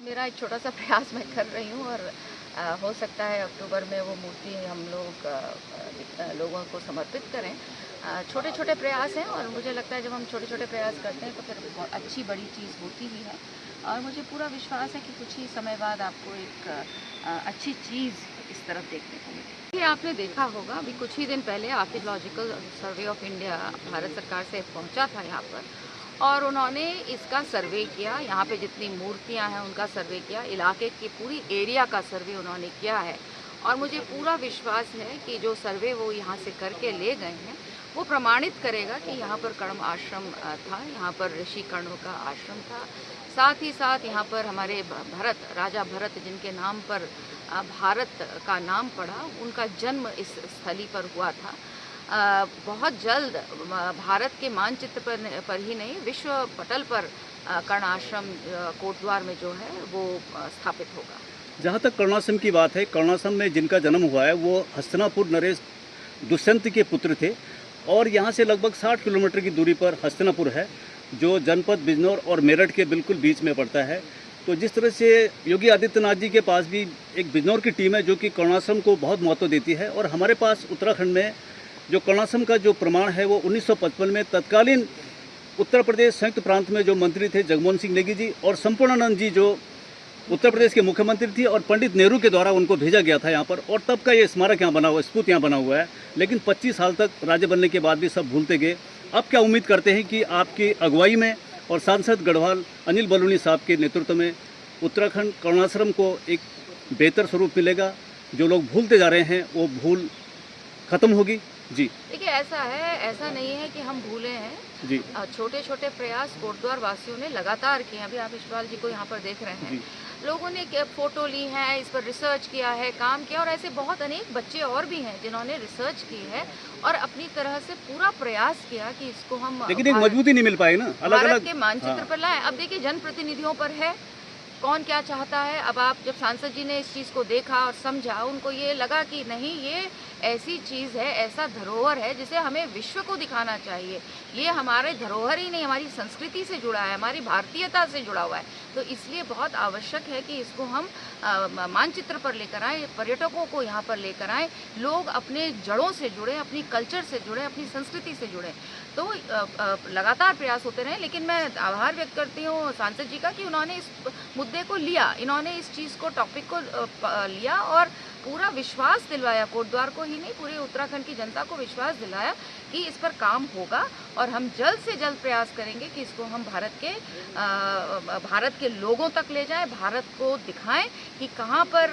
मेरा एक छोटा सा प्रयास मैं कर रही हूँ और हो सकता है अक्टूबर में वो मूर्ति हम लोग लोगों को समर्पित करें। छोटे छोटे प्रयास हैं और मुझे लगता है जब हम छोटे छोटे प्रयास करते हैं तो फिर बहुत अच्छी बड़ी चीज़ होती ही है। और मुझे पूरा विश्वास है कि कुछ ही समय बाद आपको एक अच्छी चीज़ इस तरफ देखने को मिलेगी। ये आपने देखा होगा, अभी कुछ ही दिन पहले archaeological survey of India Bharat सरकार से पहुंचा था यहाँ पर और उन्होंने इसका सर्वे किया। यहाँ पे जितनी मूर्तियाँ हैं उनका सर्वे किया, इलाके की पूरी एरिया का सर्वे उन्होंने किया है। और मुझे पूरा विश्वास है कि जो सर्वे वो यहाँ से करके ले गए हैं वो प्रमाणित करेगा कि यहाँ पर कण्व आश्रम था, यहाँ पर ऋषि कण्व का आश्रम था। साथ ही साथ यहाँ पर हमारे भरत, राजा भरत जिनके नाम पर भारत का नाम पड़ा, उनका जन्म इस स्थली पर हुआ था। बहुत जल्द भारत के मानचित्र पर ही नहीं, विश्व पटल पर कर्ण आश्रम कोटद्वार में जो है वो स्थापित होगा। जहाँ तक कर्णाश्रम की बात है, कर्णाश्रम में जिनका जन्म हुआ है वो हस्तिनापुर नरेश दुष्यंत के पुत्र थे और यहाँ से लगभग 60 किलोमीटर की दूरी पर हस्तिनापुर है, जो जनपद बिजनौर और मेरठ के बिल्कुल बीच में पड़ता है। तो जिस तरह से योगी आदित्यनाथ जी के पास भी एक बिजनौर की टीम है जो कि कर्णाश्रम को बहुत महत्व देती है, और हमारे पास उत्तराखंड में जो कर्णाश्रम का जो प्रमाण है वो 1955 में तत्कालीन उत्तर प्रदेश संयुक्त प्रांत में जो मंत्री थे जगमोहन सिंह नेगी जी और संपूर्णानंद जी जो उत्तर प्रदेश के मुख्यमंत्री थी, और पंडित नेहरू के द्वारा उनको भेजा गया था यहाँ पर, और तब का ये स्मारक यहाँ बना हुआ है, स्तूप यहाँ बना हुआ है। लेकिन 25 साल तक राज्य बनने के बाद भी सब भूलते गए। अब क्या उम्मीद करते हैं कि आपकी अगुवाई में और सांसद गढ़वाल अनिल बलूनी साहब के नेतृत्व में उत्तराखंड कर्णाश्रम को एक बेहतर स्वरूप मिलेगा, जो लोग भूलते जा रहे हैं वो भूल खत्म होगी? जी देखिए, ऐसा है, ऐसा नहीं है कि हम भूले हैं जी। छोटे छोटे प्रयास कोटद्वार वासियों ने लगातार किए। अभी आप इशपाल जी को यहाँ पर देख रहे हैं, लोगों ने फोटो ली है, इस पर रिसर्च किया है, काम किया, और ऐसे बहुत अनेक बच्चे और भी हैं जिन्होंने रिसर्च की है और अपनी तरह से पूरा प्रयास किया कि इसको हम, लेकिन एक मजबूती नहीं मिल पाई ना, अलग अलग के मानचित्र पर लाए। अब देखिए, जनप्रतिनिधियों पर है कौन क्या चाहता है। अब आप जब सांसद जी ने इस चीज़ को देखा और समझा, उनको ये लगा कि नहीं, ये ऐसी चीज़ है, ऐसा धरोहर है जिसे हमें विश्व को दिखाना चाहिए। ये हमारे धरोहर ही नहीं, हमारी संस्कृति से जुड़ा है, हमारी भारतीयता से जुड़ा हुआ है। तो इसलिए बहुत आवश्यक है कि इसको हम मानचित्र पर लेकर आएँ, पर्यटकों को यहाँ पर लेकर आएँ, लोग अपने जड़ों से जुड़े, अपनी कल्चर से जुड़े, अपनी संस्कृति से जुड़े। तो लगातार प्रयास होते रहे। लेकिन मैं आभार व्यक्त करती हूँ सांसद जी का कि उन्होंने इस मुद्दे को लिया, इन्होंने इस चीज़ को, टॉपिक को लिया और पूरा विश्वास दिलवाया, कोटद्वार को ही नहीं पूरे उत्तराखंड की जनता को विश्वास दिलाया कि इस पर काम होगा। और हम जल्द से जल्द प्रयास करेंगे कि इसको हम भारत के लोगों तक ले जाएं, भारत को दिखाएं कि कहाँ पर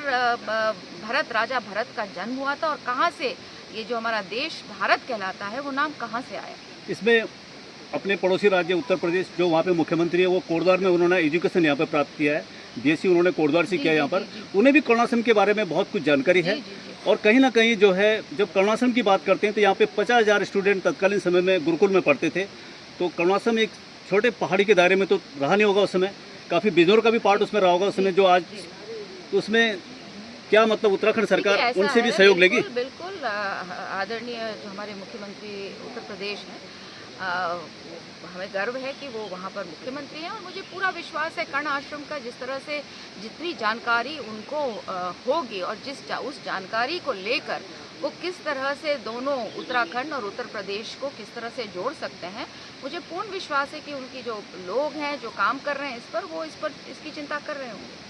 राजा भरत का जन्म हुआ था और कहाँ से ये जो हमारा देश भारत कहलाता है वो नाम कहाँ से आया। इसमें अपने पड़ोसी राज्य उत्तर प्रदेश, जो वहाँ पे मुख्यमंत्री है, वो कोटद्वार में उन्होंने एजुकेशन यहाँ पे प्राप्त किया है, बीएससी उन्होंने कोटद्वार से किया यहाँ पर। उन्हें भी कर्णाश्रम के बारे में बहुत कुछ जानकारी है। और कहीं ना कहीं जो है, जब कर्णाश्रम की बात करते हैं तो यहाँ पे 50,000 स्टूडेंट तत्कालीन समय में गुरुकुल में पढ़ते थे। तो कर्णाश्रम एक छोटे पहाड़ी के दायरे में तो रहा नहीं होगा उस समय, काफ़ी बिजनौर का भी पार्ट उसमें रहा होगा उस समय, जो आज तो उसमें क्या मतलब उत्तराखंड सरकार उनसे भी सहयोग लेगी? बिल्कुल आदरणीय जो हमारे मुख्यमंत्री उत्तर प्रदेश हैं, हमें गर्व है कि वो वहाँ पर मुख्यमंत्री हैं और मुझे पूरा विश्वास है कर्ण आश्रम का, जिस तरह से जितनी जानकारी उनको होगी और उस जानकारी को लेकर वो किस तरह से दोनों उत्तराखंड और उत्तर प्रदेश को किस तरह से जोड़ सकते हैं, मुझे पूर्ण विश्वास है कि उनकी जो लोग हैं जो काम कर रहे हैं इस पर, वो इसकी चिंता कर रहे होंगे।